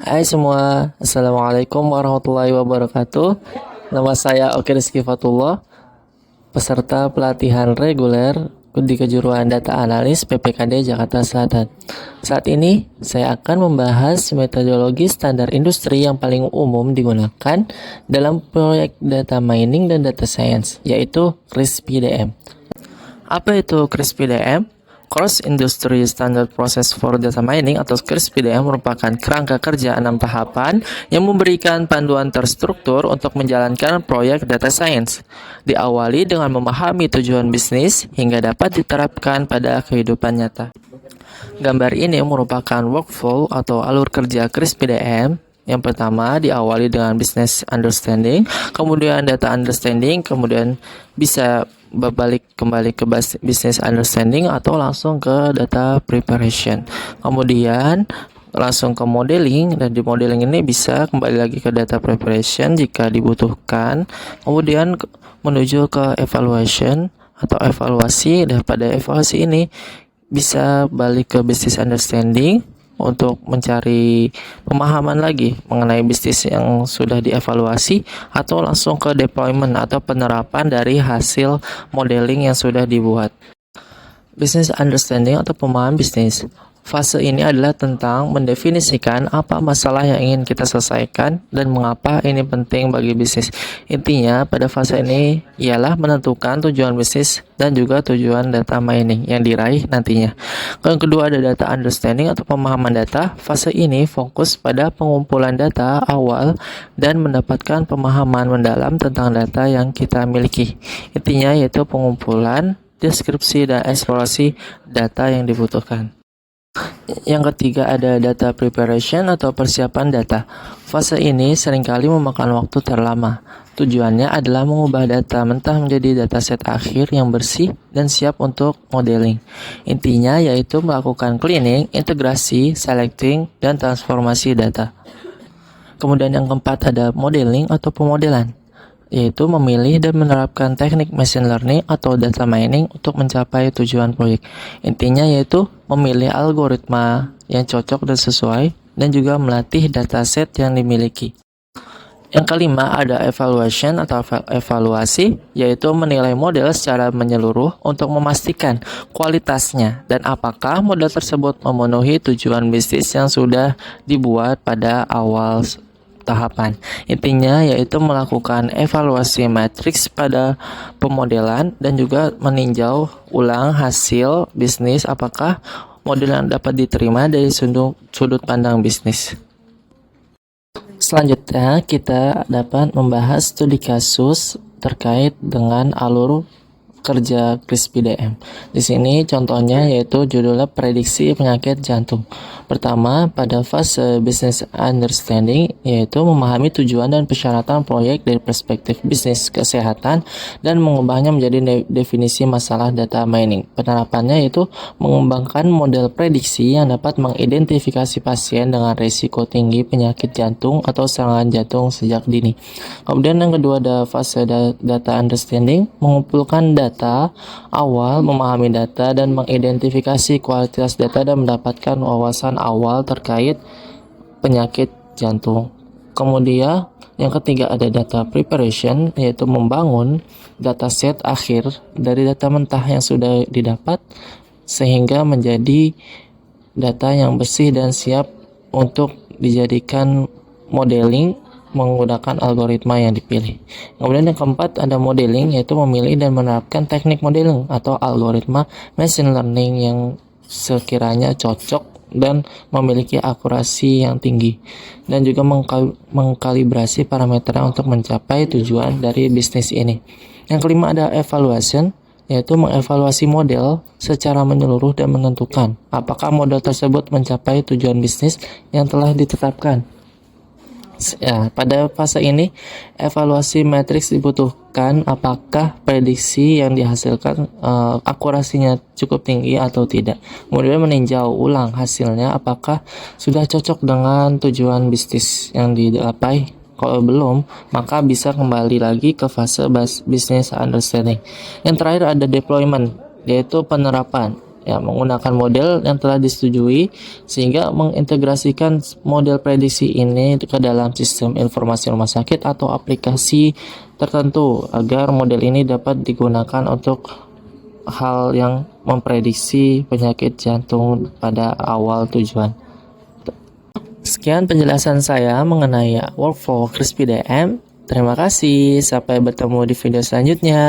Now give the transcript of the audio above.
Hai semua, Assalamualaikum warahmatullahi wabarakatuh. Nama saya Oki Rizky Fatullah, peserta pelatihan reguler di kejuruan Data Analis PPKD Jakarta Selatan. Saat ini, saya akan membahas metodologi standar industri yang paling umum digunakan dalam proyek data mining dan data science, yaitu CRISP-DM. Apa itu CRISP-DM? Cross Industry Standard Process for Data Mining atau CRISP-DM merupakan kerangka kerja 6 tahapan yang memberikan panduan terstruktur untuk menjalankan proyek data science. Diawali dengan memahami tujuan bisnis hingga dapat diterapkan pada kehidupan nyata. Gambar ini merupakan workflow atau alur kerja CRISP-DM. Yang pertama diawali dengan business understanding, kemudian data understanding, kemudian bisa berbalik kembali ke business understanding atau langsung ke data preparation. Kemudian langsung ke modeling, dan di modeling ini bisa kembali lagi ke data preparation jika dibutuhkan. Kemudian menuju ke evaluation atau evaluasi, dan pada evaluasi ini bisa balik ke business understanding untuk mencari pemahaman lagi mengenai bisnis yang sudah dievaluasi, atau langsung ke deployment atau penerapan dari hasil modeling yang sudah dibuat. Business understanding atau pemahaman bisnis. Fase ini adalah tentang mendefinisikan apa masalah yang ingin kita selesaikan dan mengapa ini penting bagi bisnis. Intinya pada fase ini ialah menentukan tujuan bisnis dan juga tujuan data mining yang diraih nantinya. Yang kedua ada data understanding atau pemahaman data. Fase ini fokus pada pengumpulan data awal dan mendapatkan pemahaman mendalam tentang data yang kita miliki. Intinya yaitu pengumpulan, deskripsi, dan eksplorasi data yang dibutuhkan. Yang ketiga ada data preparation atau persiapan data. Fase ini seringkali memakan waktu terlama. Tujuannya adalah mengubah data mentah menjadi dataset akhir yang bersih dan siap untuk modeling. Intinya yaitu melakukan cleaning, integrasi, selecting, dan transformasi data. Kemudian yang keempat ada modeling atau pemodelan, yaitu memilih dan menerapkan teknik machine learning atau data mining untuk mencapai tujuan proyek. Intinya yaitu memilih algoritma yang cocok dan sesuai, dan juga melatih dataset yang dimiliki. Yang kelima ada evaluation atau evaluasi, yaitu menilai model secara menyeluruh untuk memastikan kualitasnya dan apakah model tersebut memenuhi tujuan bisnis yang sudah dibuat pada awal tahapan. Intinya yaitu melakukan evaluasi matriks pada pemodelan dan juga meninjau ulang hasil bisnis apakah model yang dapat diterima dari sudut pandang bisnis. Selanjutnya kita dapat membahas studi kasus terkait dengan alur kerja CRISP-DM. Di sini contohnya yaitu judulnya prediksi penyakit jantung. Pertama, pada fase business understanding, yaitu memahami tujuan dan persyaratan proyek dari perspektif bisnis kesehatan dan mengubahnya menjadi definisi masalah data mining. Penerapannya yaitu mengembangkan model prediksi yang dapat mengidentifikasi pasien dengan risiko tinggi penyakit jantung atau serangan jantung sejak dini. Kemudian yang kedua ada fase data understanding, mengumpulkan data awal, memahami data dan mengidentifikasi kualitas data dan mendapatkan wawasan awal terkait penyakit jantung. Kemudian yang ketiga ada data preparation, yaitu membangun dataset akhir dari data mentah yang sudah didapat sehingga menjadi data yang bersih dan siap untuk dijadikan modeling menggunakan algoritma yang dipilih. Kemudian yang keempat ada modeling, yaitu memilih dan menerapkan teknik modeling atau algoritma machine learning yang sekiranya cocok dan memiliki akurasi yang tinggi, dan juga mengkalibrasi parameternya untuk mencapai tujuan dari bisnis ini. Yang kelima ada evaluation, yaitu mengevaluasi model secara menyeluruh dan menentukan apakah model tersebut mencapai tujuan bisnis yang telah ditetapkan. Ya, pada fase ini evaluasi matriks dibutuhkan apakah prediksi yang dihasilkan akurasinya cukup tinggi atau tidak. Kemudian meninjau ulang hasilnya apakah sudah cocok dengan tujuan bisnis yang dicapai. Kalau belum, maka bisa kembali lagi ke fase business understanding. Yang terakhir ada deployment, yaitu penerapan. ya menggunakan model yang telah disetujui sehingga mengintegrasikan model prediksi ini ke dalam sistem informasi rumah sakit atau aplikasi tertentu agar model ini dapat digunakan untuk hal yang memprediksi penyakit jantung pada awal tujuan. Sekian penjelasan saya mengenai workflow Crispy DM. Terima kasih, sampai bertemu di video selanjutnya.